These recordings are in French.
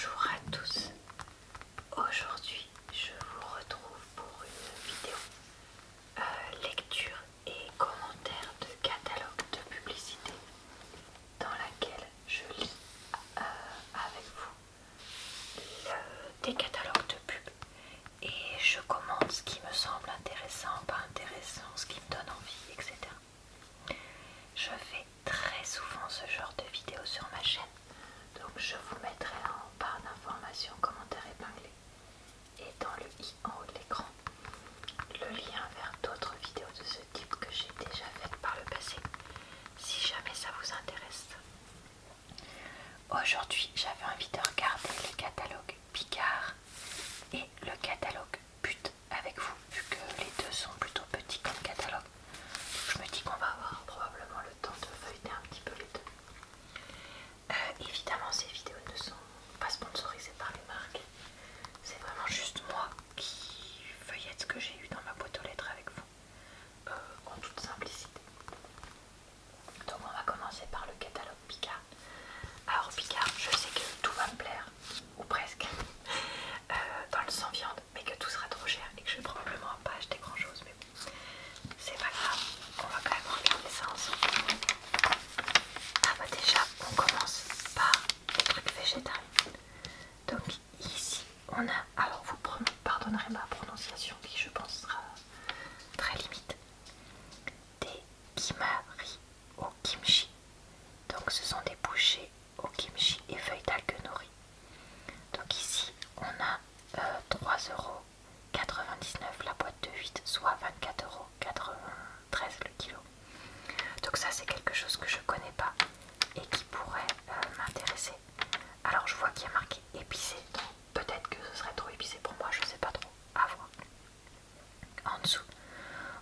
Bonjour à tous, aujourd'hui je vous retrouve pour une vidéo lecture et commentaire de catalogue de publicité dans laquelle je lis avec vous des catalogues de pub et je commente ce qui me semble intéressant, pas intéressant, ce qui me donne envie, etc. Je fais très souvent ce genre de vidéos sur ma chaîne. Donc je vous mettrai en barre d'informations, commentaires épinglés et dans le i en haut de l'écran le lien vers d'autres vidéos de ce type que j'ai déjà faites par le passé si jamais ça vous intéresse. Aujourd'hui j'avais envie de regarder le catalogue Picard et le catalogue But avec vous vu que les deux sont plutôt petits comme catalogue. Je me dis qu'on va avoir probablement le temps de feuilleter un petit peu les deux. Évidemment ces vidéos ne sont pas sponsorisées par les marques, c'est vraiment juste moi qui feuillette ce que j'ai eu dans ma boîte aux lettres avec vous, en toute simplicité. Donc on va commencer par le catalogue Picard. Alors Picard, je sais que tout va me plaire, ou presque, dans le sans viande, mais que tout sera trop cher et que je vais probablement pas acheter grand chose, mais bon, c'est pas grave, on va quand même regarder ça ensemble. Ah bah déjà on commence par les trucs végétariens. Donc ici on a, alors vous pardonnerez ma prononciation qui je pense sera très limite, des kimari au kimchi. Donc ce sont des bouchées au kimchi et feuilles d'algues nourries. Donc ici on a 3,99€ la boîte de 8, soit 24,93€ le kilo. Donc ça c'est quelque chose que je connais pas et qui pourrait m'intéresser. Alors je vois qu'il y a marqué épicé, donc peut-être que ce serait trop épicé pour moi, je sais pas trop, à voir. En dessous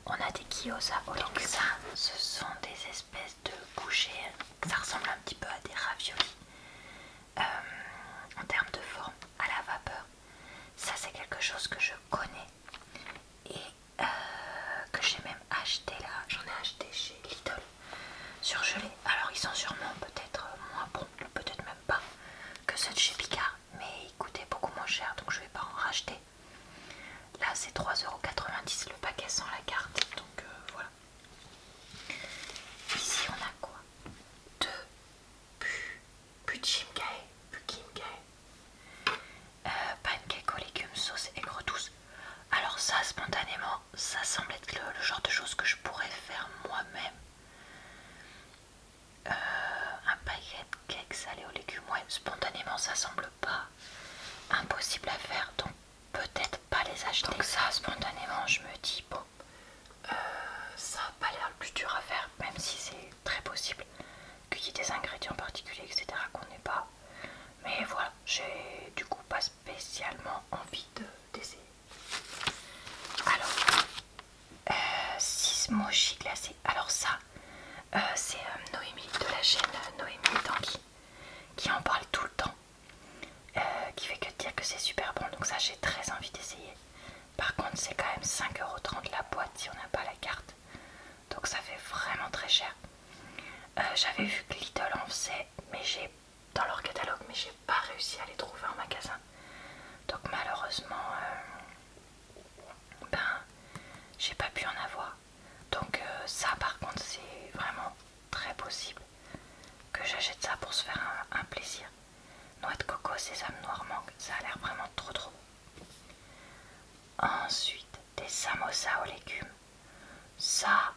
on a des gyoza au légumes. Donc ça ce sont des espèces de bouchées, ça ressemble un petit peu à des raviolis en termes de forme à la vapeur. Ça c'est quelque chose que je connais et que j'ai même acheté là, j'en ai acheté chez Lidl surgelés. Alors ils sont sûrement peut-être moins bons, peut-être même pas que ceux de chez Picard, mais ils coûtaient beaucoup moins cher donc je vais pas en racheter. Là c'est 3,90€ le paquet sans la carte, donc voilà. Ici on a quoi? Deux Pukimgae, pancake aux légumes, sauce aigre douce. Alors ça spontanément ça semble être le genre de choses que je pourrais faire moi-même. Un pancake salé aux légumes, ouais, spontanément ça semble pas impossible à faire, donc peut-être pas les acheter. Donc ça spontanément je me dis bon, ça n'a pas l'air le plus dur à faire, même si c'est très possible qu'il y ait des ingrédients particuliers etc qu'on n'ait pas, mais voilà, j'ai du coup pas spécialement envie d'essayer. Alors 6 mochi glacés, alors ça c'est Noémie de la chaîne Noémie et Tanguy qui en parle tout le temps, qui fait que dire que c'est super bon, donc ça j'ai très envie d'essayer. Par contre c'est quand même 5,30€ la boîte si on n'a pas la carte, donc ça fait vraiment très cher. J'avais vu que Lidl en faisait mais j'ai dans leur catalogue, mais j'ai pas réussi à les trouver en magasin, donc malheureusement j'ai pas pu en avoir. Donc ça par contre c'est vraiment très possible que j'achète ça pour se faire un plaisir. Noix de coco, sésame noir, mangue, ça a l'air vraiment trop bon. Ensuite des samosas aux légumes, ça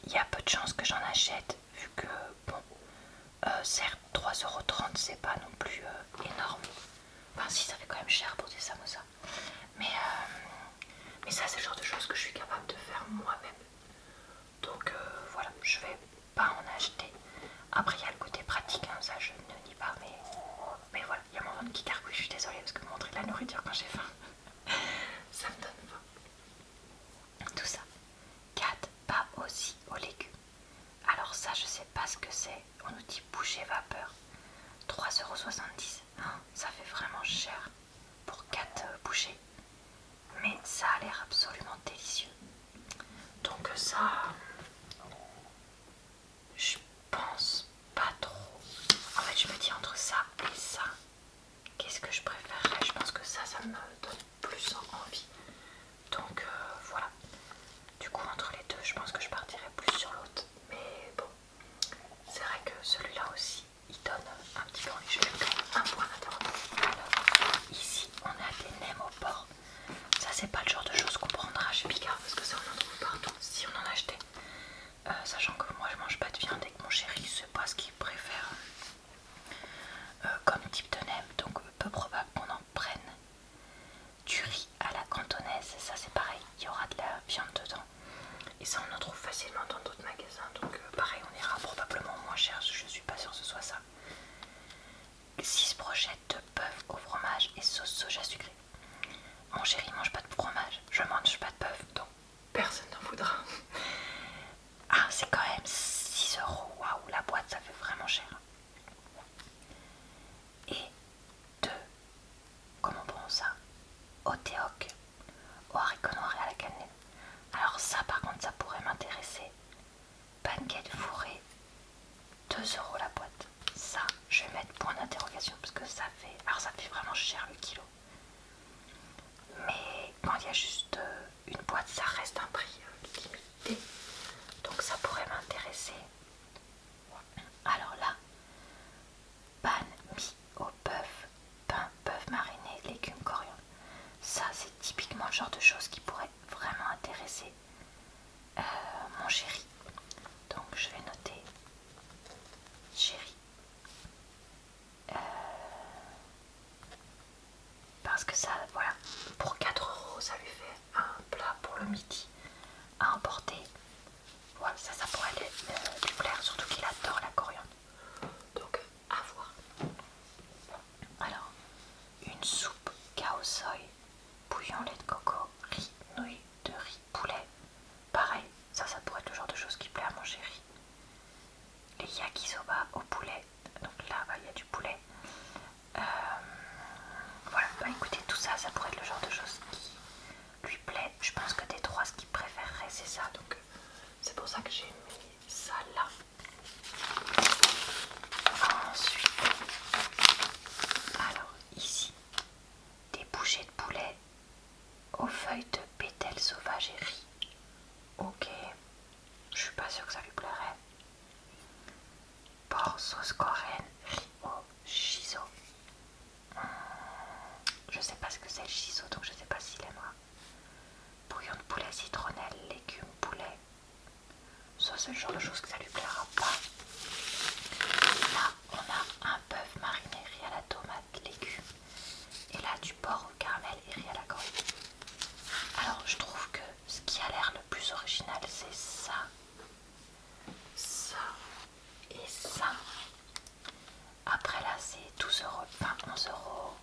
il y a peu de chances que j'en achète vu que bon, certes 3,30€ c'est pas non plus énorme, enfin si, ça fait quand même cher pour des samosas, mais ça c'est le genre de choses que je suis capable de faire moi-même, donc voilà, je vais pas en acheter. Après il y a le côté pratique, hein, ça je ne nie pas, mais voilà, il y a mon ventre qui gargouille, je suis désolée parce que me montrer de la nourriture quand j'ai faim ça me donne faim. Tout ça. 4 pas aussi aux légumes, alors ça je sais pas ce que c'est, on nous dit bouchée vapeur, 3,70€, ça fait vraiment cher pour 4 bouchées, mais ça a l'air absolument délicieux. Donc ça, je pense pas trop. En fait je me dis entre ça et ça, qu'est-ce que je préférerais? Je pense que ça me donne plus envie. Donc voilà. Du coup, entre les deux, je pense que je partirais plus sur l'autre. Mais bon, c'est vrai que celui-là aussi, il donne un petit peu envie. Je vais quand même un point d'interrogation. Alors, ici, on a des nems au porc. Ça, c'est pas le genre de choses qu'on prendra chez Picard parce que ça, on en trouve partout si on en achetait. Sachant que moi, je mange pas de viande et que mon chéri, c'est pas ce qu'il préfère comme type de nem. Donc, peu probable qu'on en prenne. Du riz à la cantonaise, ça c'est pareil, il y aura de la viande dedans. Et ça, on en trouve facilement dans d'autres magasins. Donc, pareil, on ira probablement moins cher. Je suis pas sûre que ce soit ça. 6 brochettes de bœuf au fromage et sauce soja sucrée. Mon chéri mange pas de fromage, je mange pas de bœuf, donc personne n'en voudra. Ah, c'est quand même 6 euros. Waouh, la boîte, ça fait vraiment cher. Et 2, comment on prend ça? Otéoc, au haricot noir et à la cannelle. Alors ça, par contre, ça pourrait m'intéresser. Pancake fourré, 2 euros la boîte. Ça, je vais mettre point d'interrogation parce que ça fait... Alors ça fait vraiment cher le kilo. Mais quand il y a juste une boîte, ça reste un prix limité. Donc ça pourrait m'intéresser. Alors là, pan mi au bœuf, pain, bœuf mariné, légumes, coriandre. Ça, c'est typiquement le genre de choses qui pourrait vraiment intéresser mon chéri. Donc je vais noter chéri. Parce que ça, voilà, pour 4 euros, ça lui fait un plat pour le midi à emporter. Voilà, ça pourrait lui plaire, surtout qu'il adore la coriandre. Donc, à voir. Alors, une soupe kao soy, bouillon lait de coco, riz, nouilles de riz, poulet. Pareil, ça pourrait être le genre de choses qui plaît à mon chéri. Les yakisoba au poulet. Donc là, il y a du poulet. Voilà, écoutez, tout ça, ça pourrait être le genre de choses qui lui plaît. Je pense que des trois, ce qu'il préférerait, c'est ça. Donc c'est pour ça que j'ai mis ça là. Ensuite, alors ici, des bouchées de poulet aux feuilles de pétales sauvages et riz. Ok, je suis pas sûre que ça lui plairait. Porc sauce coréenne, riz au shiso. Je sais pas ce que c'est le shiso, donc je sais pas s'il aimera. Bouillon de poulet citronnelle, légumes, poulet. Ça, c'est le genre de choses que ça lui plaira pas. Là, on a un bœuf mariné, riz à la tomate, légumes. Et là, du porc au caramel et riz à la coriandre. Alors, je trouve que ce qui a l'air le plus original, c'est ça, ça et ça. Après, là, c'est 12 euros, enfin 11 euros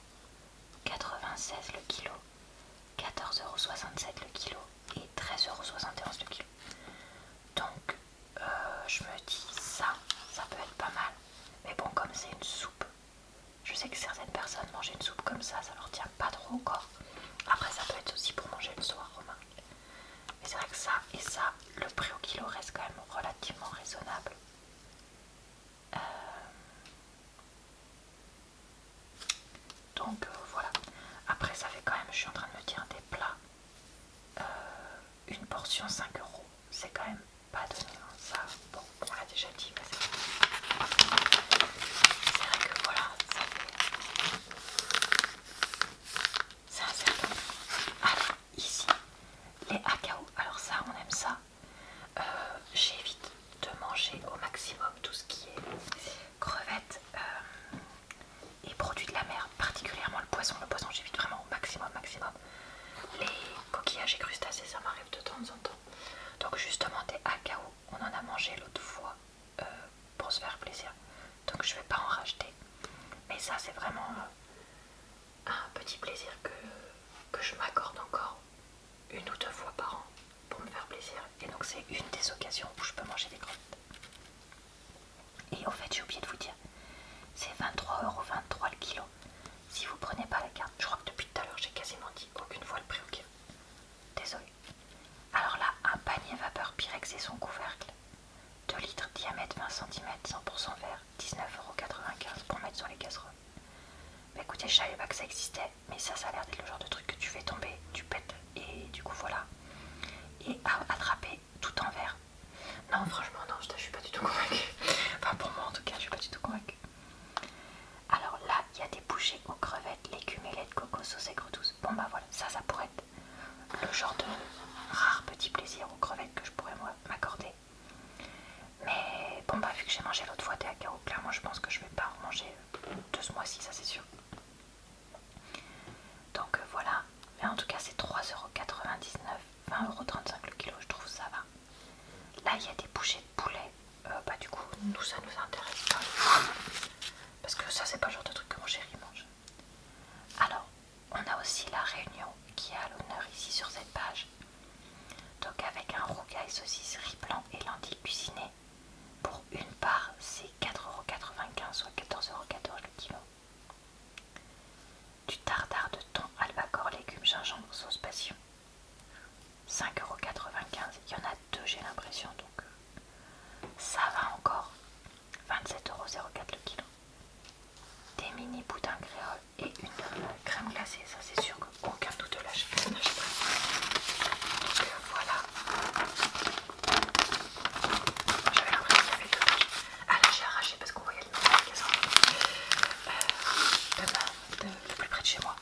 96 le kilo, 14,67 € le kilo et 13,71 € le kilo. Donc je me dis ça peut être pas mal. Mais bon, comme c'est une soupe, je sais que certaines personnes manger une soupe comme ça leur tient pas trop au corps. Après ça peut être aussi pour manger le soir, remarque. Mais c'est vrai que ça et ça, le prix au kilo reste quand même relativement raisonnable. Donc voilà. Après ça fait quand même, je suis en train de me dire, des plats. Une portion 5 €. C'est quand même pas donné. Hein. Ça, bon, on l'a déjà dit, mais c'est vrai que voilà, ça fait... C'est un certain. Alors, ici, les akao. Alors ça, on aime ça. J'évite de manger au maximum tout ce qui est crevettes et produits de la mer, particulièrement le poisson. Le poisson, j'évite vraiment au maximum. Les coquillages et crustacés, ça m'arrive de temps en temps. Donc justement, des akao, on en a mangé l'autre fois pour se faire plaisir. Donc je vais pas en racheter. Mais ça, c'est vraiment un petit plaisir que je m'accorde encore 1 ou 2 fois par an pour me faire plaisir. Et donc c'est une des occasions où je peux manger des crevettes. Et en fait, j'ai oublié de vous dire, c'est 23,23 € le kilo. Si vous prenez pas la carte, je crois que depuis tout à l'heure j'ai quasiment dit aucune fois le prix au kilo. Désolée. Alors là, un panier vapeur Pyrex et son couvercle. 2 litres, diamètre 20 cm, 100% verre, 19,95 € pour mettre sur les casseroles. Bah écoutez, existait, je savais pas que ça existait, mais ça a l'air d'être le genre de truc que tu fais tomber, tu pètes, et du coup voilà. Et à attraper tout en verre. Non, franchement, non, je suis pas du tout convaincue. Enfin, pour moi en tout cas, je suis pas du tout convaincue. Alors là, il y a des bouchées aux crevettes, légumes et lait de coco sauce aigre douce. Bon bah voilà, ça pourrait être le genre de rare petit plaisir aux crevettes que je pourrais moi m'accorder. Mais bon bah vu que j'ai mangé l'autre fois des haka au plein, moi je pense que je vais pas en manger de ce mois-ci, ça c'est sûr. Donc voilà, mais en tout cas c'est 3,99€, 20,35€ le kilo, je trouve ça va. Là il y a des bouchées de poulet, bah du coup nous ça nous intéresse pas. Parce que ça c'est pas le genre de truc que mon chéri mange. Alors, on a aussi la Réunion qui est à l'honneur ici sur cette page. Donc avec un rougail, saucisse, riz blanc et lentilles cuisinées. Pour une part, c'est 4,95€, soit 14,14€ le kilo. Du tartare de thon, albacore, légumes, gingembre, sauce passion. 5,95€. Il y en a deux j'ai l'impression, donc ça va encore. 27,04€ le kilo. Des mini boudins créoles et une crème glacée, ça c'est sûr qu'aucun doute de l'achèterai. Donc voilà. J'avais l'impression qu'il y avait deux pages. Ah là j'ai arraché parce qu'on voyait le nom de magasin de plus près de chez moi.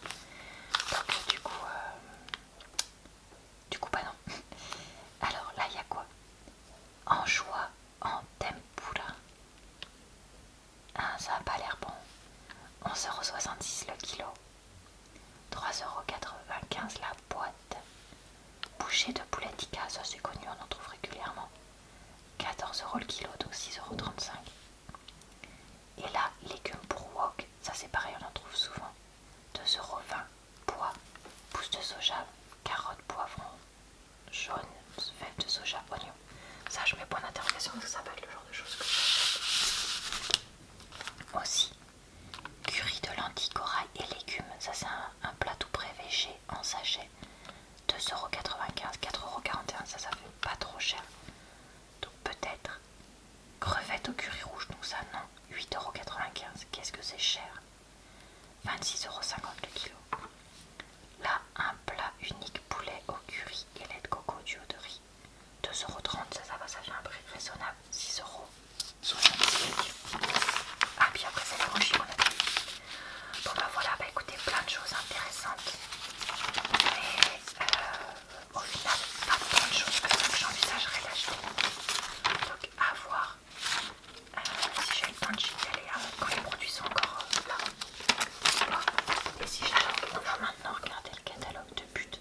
Donc du coup bah non. Alors là il y a quoi? Anchois en tempura. Ah, ça a pas l'air bon. 11,66€ le kilo. 3,95€ la boîte. Bouchée de poulet tikka, ça c'est connu, on en trouve régulièrement. 14€ le kilo, donc 6,35€. Et là, légumes pour wok, ça c'est pareil, on en trouve souvent. 2,20€. Pois, pousse de soja, carottes, poivrons, jaune, fèves de soja, oignons. Ça je mets point d'interrogation parce que ça peut être le genre de choses que j'achète. Aussi, curry de lentilles, corail et légumes, ça c'est un plat tout prêt végé en sachet. 2,95€, 4,41€, ça fait pas trop cher. Donc peut-être. Crevettes au curry rouge, donc ça non. 8,95€, qu'est-ce que c'est cher. 26,50€ le kilo. Là, un plat unique poulet au curry et lait de coco du haut de riz. 2,30€, ça va, ça fait un prix raisonnable. 6,66€. Ah, puis après, c'est la mochi qu'on a dit. Bon, bah voilà, bah écoutez, plein de choses intéressantes. Mais au final, pas tant de choses que ça que j'envisagerais d'acheter. Donc, à voir si j'ai le temps d'y aller quand les produits sont encore là. Et si on va maintenant regarder le catalogue de but.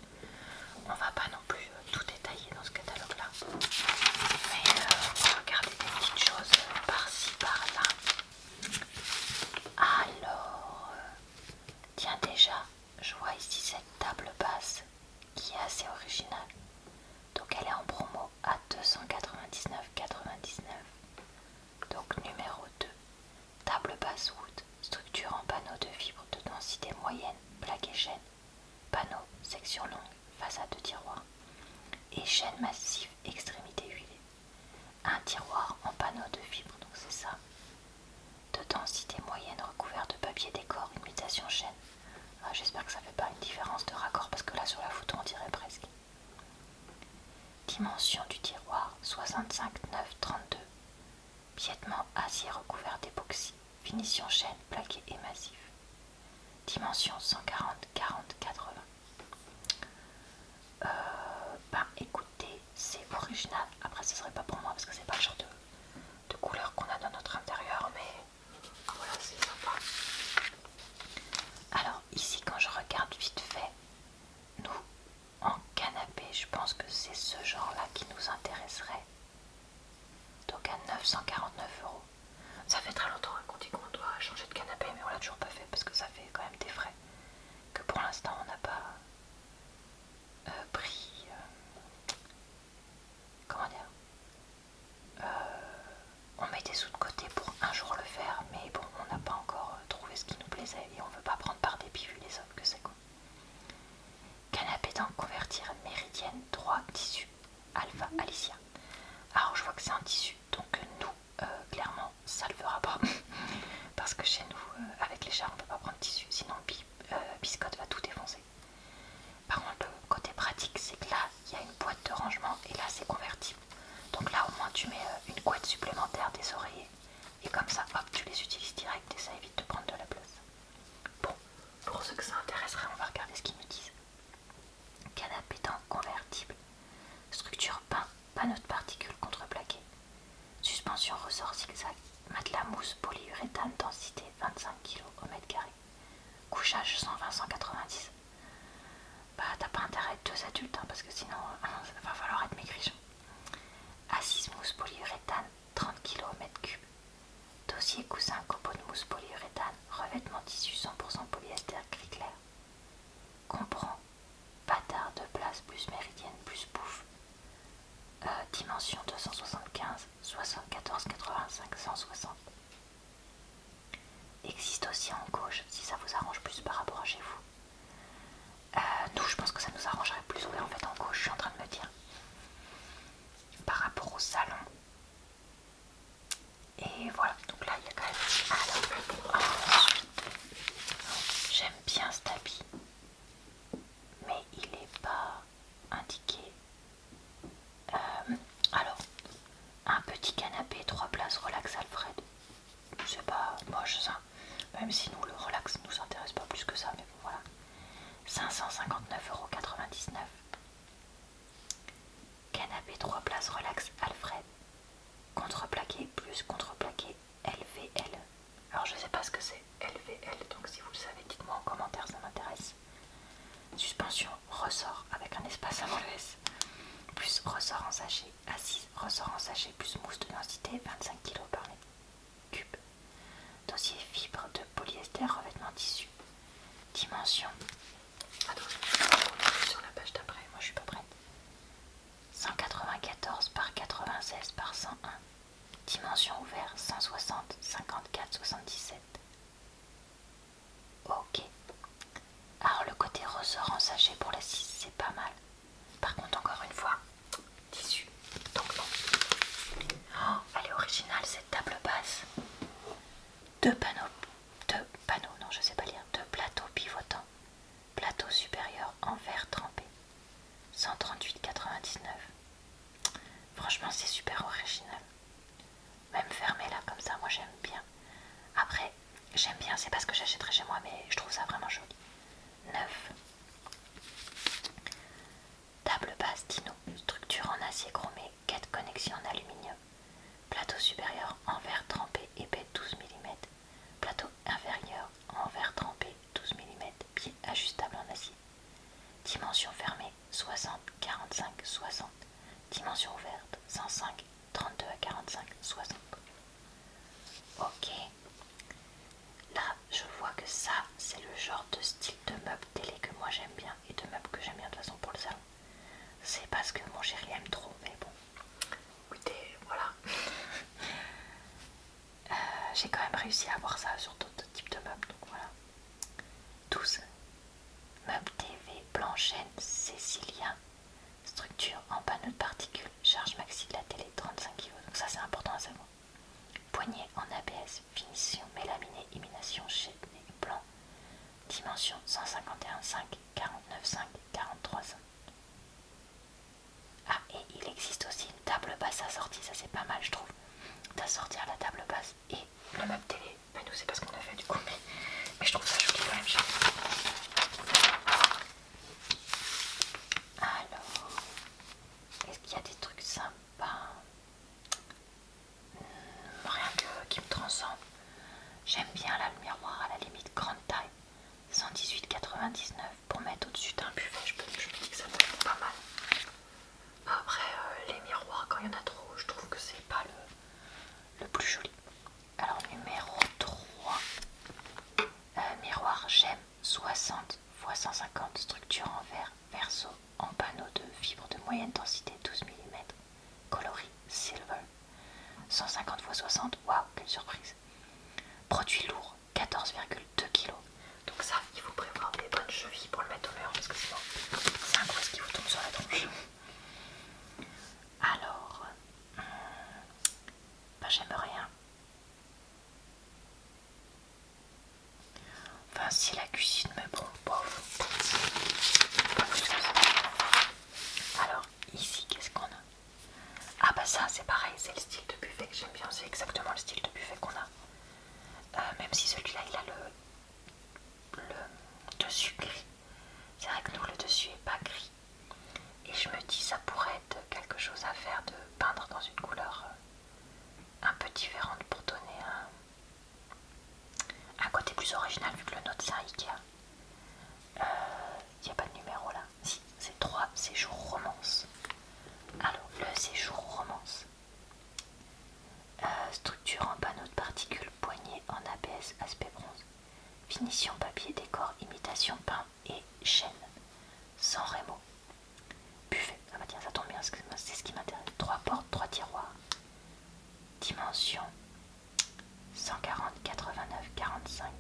On va pas non plus tout détailler dans ce catalogue là, mais on va regarder des petites choses par-ci par-là. Alors tiens, déjà je vois ici cette table basse qui est assez originale, donc elle est en promo à 299,99€. donc numéro 2, table basse wood, structure en panneau de fibres de densité moyenne, plaque et chaîne, panneau section longue, façade de tiroir et chaîne massive extrémité huilée. Un tiroir en panneau de fibre, donc c'est ça. De densité moyenne recouvert de papier décor, imitation chaîne. Ah, j'espère que ça fait pas une différence de raccord parce que là sur la photo on dirait presque. Dimension du tiroir 65 9 32. Piétement acier recouvert d'époxy. Finition chaîne plaqué et massif. Dimension 140 40 80. Ben écoutez, c'est original. Après ce serait pas pour moi parce que c'est pas le genre de couleur qu'on a dans notre intérieur, mais voilà, c'est sympa. Alors ici quand je regarde vite fait, nous en canapé, je pense que c'est ce genre là qui nous intéresserait. Donc à 949€. Ça fait très longtemps qu'on dit qu'on doit changer de canapé, mais on l'a toujours pas fait parce que ça fait quand même des frais que pour l'instant on n'a pas pris, comment dire, on met des sous de côté sinon Biscotte va tout défoncer. Par contre, le côté pratique, c'est que là, il y a une boîte de rangement et là, c'est convertible. Donc là, au moins, tu mets une couette supplémentaire, des oreillers. Et comme ça, hop, tu les utilises direct et ça évite de prendre de la place. Bon, pour ceux que ça intéresserait, on va regarder ce qu'ils nous disent. Canapé dent convertible. Structure panneau de particules contreplaqué. Suspension ressort zigzag. Matelas mousse polyuréthane, densité 25 kg au mètre carré. Couchage 120-190. Bah t'as pas intérêt de 2 adultes hein, parce que sinon ça va falloir être maigrichon. Assise mousse polyuréthane 30 kg au mètre cube. Dossier coussin copeaux de mousse polyuréthane. Revêtement tissu 100% polyester gris clair. Comprend bâtard de place plus méridienne plus pouf. Dimension 275, 74, 85, 160. Existe aussi en gauche si ça vous arrange plus par rapport à chez vous. Nous, je pense que ça nous arrangerait plus. Ouais, en fait, en gauche, je suis en train de me dire. Par rapport au salon. Et voilà, donc là, il y a quand même. Alors, ensuite, j'aime bien cet habit. Mais il n'est pas indiqué. Alors, un petit canapé, 3 places, relax Alfred. C'est pas moche ça. Même si nous, le relax nous intéresse pas plus que ça, mais bon, voilà. 559,99 €. Canapé 3 places relax Alfred. Contreplaqué plus contreplaqué LVL. Alors je sais pas ce que c'est LVL, donc si vous le savez, dites-moi en commentaire, ça m'intéresse. Suspension ressort avec un espace avant le S. Plus ressort en sachet. Assise ressort en sachet plus mousse de densité 25 kg par mètre cube. Dossier fibre de polyester revêtement tissu. Dimension. Attends, je vais sur la page d'après, moi je suis pas prête. 194 par 96 par 101. Dimension ouverte 160, 54, 77. Ok. Alors le côté ressort en sachet pour la 6, c'est pas mal. Par contre, encore une fois, tissu. Donc non. Oh, elle est originale cette table basse. Deux panneaux, non je sais pas lire. Deux plateaux pivotants. Plateau supérieur en verre trempé. 138,99. Franchement, c'est super original. Même fermé là comme ça, moi j'aime bien. Après, j'aime bien, c'est pas ce que j'achèterais chez moi, mais je trouve ça vraiment joli. 9. Table basse Dino, structure en acier chromé, 4 connexions en aluminium. Plateau supérieur en verre trempé épais 12 mm. Plateau inférieur en verre trempé 12 mm. Pied ajustable en acier. Dimension fermée 60, 45, 60. Dimension ouverte 105, 32 à 45, 60. Ok. Là, je vois que ça, c'est le genre de style de meuble télé que moi j'aime bien et de meuble que j'aime bien de toute façon pour le salon. C'est parce que mon chéri aime trop, mais bon. Écoutez, voilà. J'ai quand même réussi à avoir ça sur d'autres types de meubles, donc voilà. 12. Meuble TV blanc chêne cécilien. Structure en panneau de particules. Charge maxi de la télé 35 kg. Donc ça c'est important à savoir. Poignée en ABS. Finition mélaminée. Élimination chêne blanc. Dimension 151,5, 49,5, 43,5. Ah, et il existe aussi une table basse assortie. Ça c'est pas mal je trouve. D'assortir la table basse et le meuble télé. Ben nous c'est pas ce qu'on a fait du coup. Mais je trouve ça joli quand même. Alors, est-ce qu'il y a des trucs sympas? Rien qui me transcende. J'aime bien là, le miroir à la limite grande taille. 118,99 pour mettre au-dessus d'un buffet. Je me dis que ça peut être pas mal. Après, les miroirs, quand il y en a trop, je trouve que c'est pas le plus joli. Alors, numéro 3. Miroir Gemme 60 x 150. Structure en verre. Verso en panneau de fibre de moyenne densité 12 mm. Coloris silver. 150 x 60. Waouh, quelle surprise. Produit lourd 14,2 kg. Donc ça, il faut prévoir des bonnes chevilles pour le mettre au mur parce que sinon c'est un gros qui vous tombe sur la tronche. Alors, j'aime rien. Enfin, si la cuisine, mais bon, bof. Alors, ici, qu'est-ce qu'on a? Ah bah ça, c'est pareil, c'est le style de buffet que j'aime bien, c'est exactement le style de buffet qu'on a. Même si celui-là, il a le dessus gris. C'est vrai que nous, le dessus est pas gris. Et je me dis, ça pourrait être quelque chose à faire de peindre dans une couleur un peu différente pour donner un côté plus original, vu que le nôtre c'est un Ikea. Il n'y a pas de numéro là. Si, c'est 3 séjours romance. Alors, le séjour romance. Structure en panneau de particules, poignée en ABS, aspect bronze. Finition papier, décor, imitation, pain et chaîne. Sans rémo. Buffet. Ah bah tiens, ça tombe bien, c'est ce qui m'intéresse. 3 portes, 3 tiroirs. Dimension 140, 89, 45.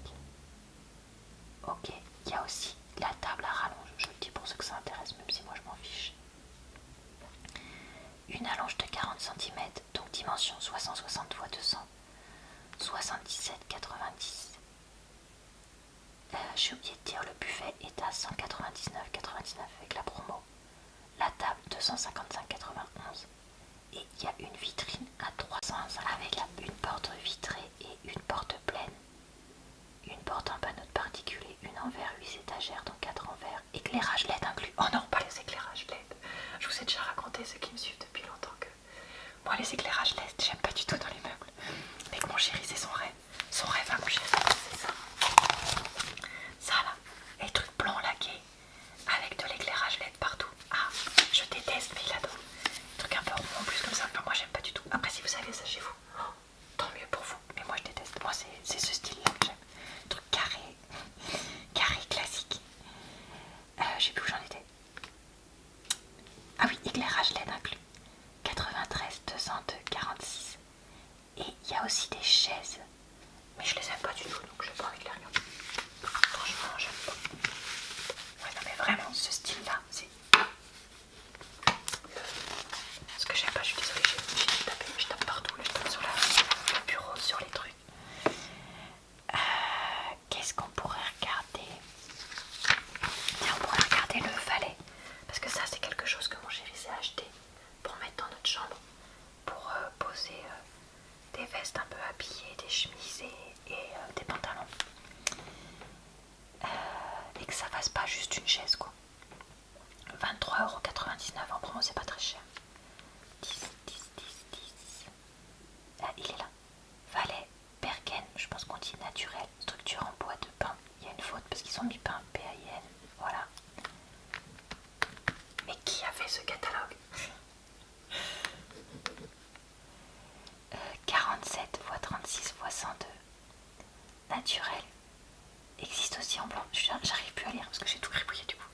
Ok, il y a aussi la table à rallonge. Je le dis pour ceux que ça intéresse, même si moi je m'en fiche. Une allonge de 40 cm, donc dimension 360 x 200, 77, 90. J'ai oublié de dire, le buffet est à 199,99 avec la promo. La table 255,91. Et il y a une vitrine à 300 avec une porte vitrée et une porte pleine. Une porte en panneau de particules, une en verre, 8 étagères, donc 4 en verre. Éclairage LED inclus. Oh non, pas les éclairages LED. Je vous ai déjà raconté, ceux qui me suivent depuis longtemps, que moi les éclairages LED, j'aime pas du tout dans les meubles. Mais que mon chéri, c'est son rêve. Son rêve à mon chéri, c'est ça. Ça là, les trucs blancs laqués avec de l'éclairage LED partout. Ah, je déteste, mais il adore. Truc un peu rond en plus comme ça. Enfin, moi j'aime pas du tout. Après, si vous savez ça chez vous, oh, tant mieux pour vous. Mais moi je déteste. Moi c'est ce style-là que j'aime. Truc carré, carré classique. Je sais plus où j'en étais. Ah oui, éclairage LED inclus. 93, 202, 46. Et il y a aussi des chaises. Mais je les aime pas du tout, donc j'ai pas envie de les regarder. Franchement, j'aime pas. Ouais, non mais vraiment, ce style-là, c'est... Ce que j'aime pas, je suis désolée, j'ai tapé, je tape partout, là, je tape sur le bureau, sur les trucs. Qu'est-ce qu'on pourrait regarder? Tiens, on pourrait regarder le valet. Parce que ça, c'est quelque chose que mon chéri s'est acheté pour mettre dans notre chambre. Pour poser des vestes un peu habillées, des chemises et des pantalons. Et que ça fasse pas juste une chaise, quoi. 23,99€ en promo, c'est pas très cher. 10, 10, 10, 10. Ah, il est là. Valet, Bergen, je pense qu'on dit naturel. Structure en bois de pin. Il y a une faute parce qu'ils ont mis pain, P-A-I-N. Voilà. Mais qui a fait ce catalogue? 47 x 36 x 102. Naturel. Existe aussi en blanc. J'arrive plus à lire parce que j'ai tout gribouillé du coup.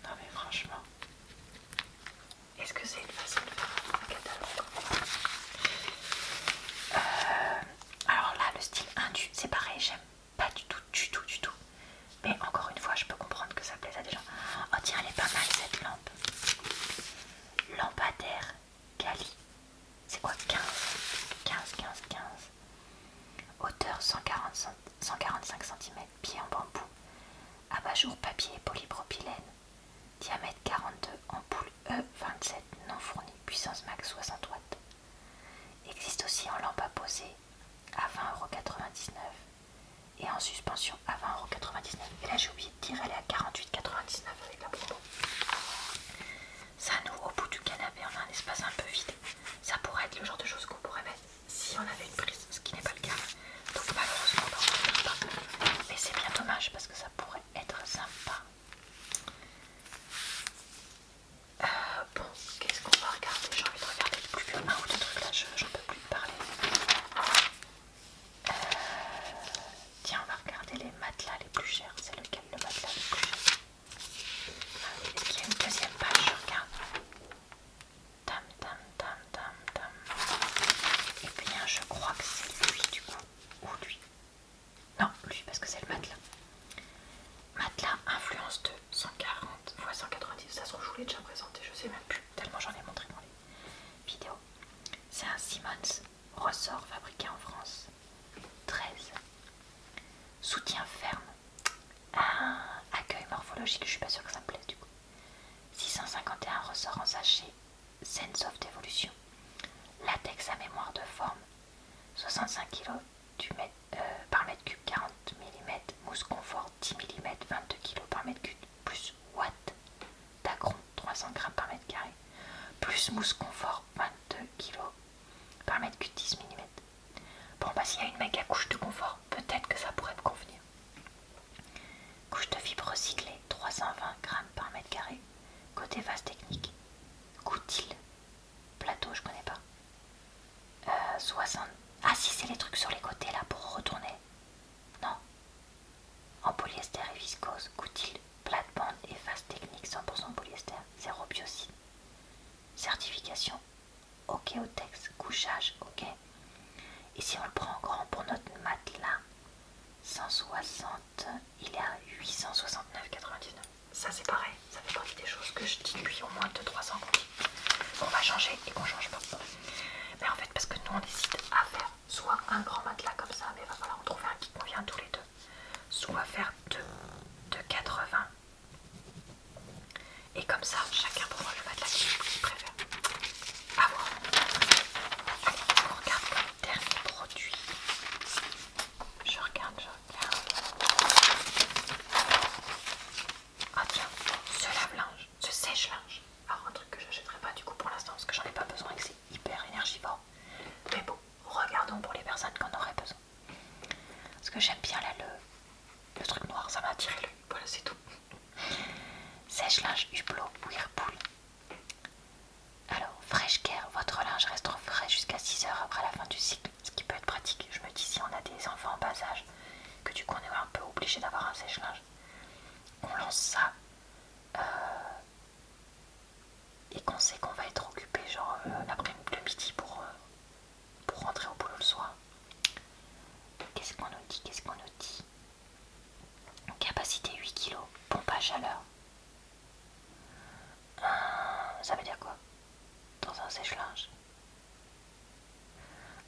Non mais franchement, est-ce que c'est une façon de faire un catalogue? Alors là, le style indu, c'est pareil, j'aime pas du tout, du tout, du tout. Mais encore une fois, je peux comprendre que ça plaise à des gens. Oh tiens, elle est pas mal cette lampe. Lampadaire Gali. C'est quoi 15, 15, 15, 15. Hauteur 145 cm, pied en bambou. Abat-jour papier polypropylène. Diamètre 42, ampoule E27 non fournie, puissance max 60 watts. Existe aussi en lampe à poser à 20,99€ et en suspension à 20,99€. Et là j'ai oublié de dire, elle est à 48,99€ avec la promo. Ça, nous, au bout du canapé, on a un espace un peu vide. Ça pourrait être le genre de choses qu'on pourrait mettre si on avait une prise, ce qui n'est pas le cas. Donc malheureusement, on n'en retrouve pas. Mais c'est bien dommage parce que ça pourrait être sympa. Bon, qu'est-ce qu'on va regarder? J'ai envie de regarder plus que un ou deux trucs là, j'en peux plus parler. Tiens, on va regarder les matelas les plus chers. C'est lequel le matelas le plus cher? Est-ce qu'il y a une deuxième page? Je regarde. Tam, tam, tam, tam, tam. Eh bien, je crois que 5 kg par mètre cube, 40 mm, mousse confort 10 mm, 22 kg par mètre cube, plus watt d'agron 300 g par mètre carré, plus mousse confort 22 kg par mètre cube, 10 mm. Bon bah s'il y a une méga couche de confort, peut-être que ça pourrait me convenir. Couche de fibre recyclée 320 g par mètre carré, côté phase technique, Coutil, plateau je connais pas. 60. Ah si, c'est les trucs sur les côtés là pour retourner. Non. En polyester et viscose, Coutil, plate-bande et phase technique 100% polyester, 0 biocide. Certification OK au texte, couchage OK. Et si on le prend en grand pour notre matelas, 160, il est à 869,99. Ça c'est pareil, ça fait partie des choses que je dis depuis au moins 2-3 ans qu'on va changer et qu'on change pas. Mais en fait parce que nous on hésite à faire soit un grand matelas comme ça, mais il va falloir en trouver un qui convient tous les deux, soit faire deux de 80 et comme ça chacun pourra le matelas qu'il préfère. À voir. Allez, on regarde comme dernier produit. Je regarde. Ah tiens, ce lave-linge, ce sèche-linge. Alors un truc que j'achèterai pas du coup pour l'instant parce que j'en ai pas besoin et que c'est hyper énergivore. Mais bon, regardons pour les personnes qui en auraient besoin. Parce que j'aime bien là le truc noir, ça m'a attiré l'œil. Voilà, c'est tout. Sèche-linge Hublot Whirlpool. Alors, Fresh Care, votre linge reste frais jusqu'à 6 heures après la fin du cycle, ce qui peut être pratique. Je me dis si on a des enfants en bas âge, que du coup on est un peu obligé d'avoir un sèche-linge, on lance ça et qu'on sait qu'on va être occupé genre l'après-midi, le midi pour rentrer au boulot le soir. Qu'est-ce qu'on nous dit Capacité 8 kg, pompe à chaleur. Ça veut dire quoi dans un sèche-linge?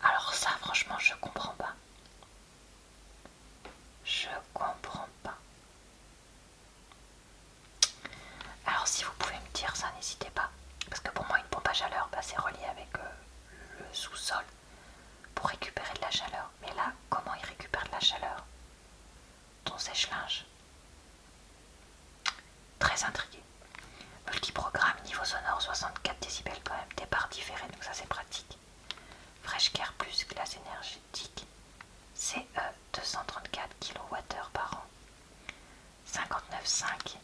Alors ça franchement je comprends pas. Alors si vous pouvez me dire ça, n'hésitez pas. Parce que pour moi une pompe à chaleur, c'est relié avec le sous-sol pour récupérer de la chaleur. Mais là, comment il récupère de la chaleur? Ton sèche-linge. Très intrigué. Multiprogramme, niveau sonore 64 décibels quand même, départ différé, donc ça c'est pratique. Fresh Care Plus, glace énergétique, CE 234 kWh par an, 59,5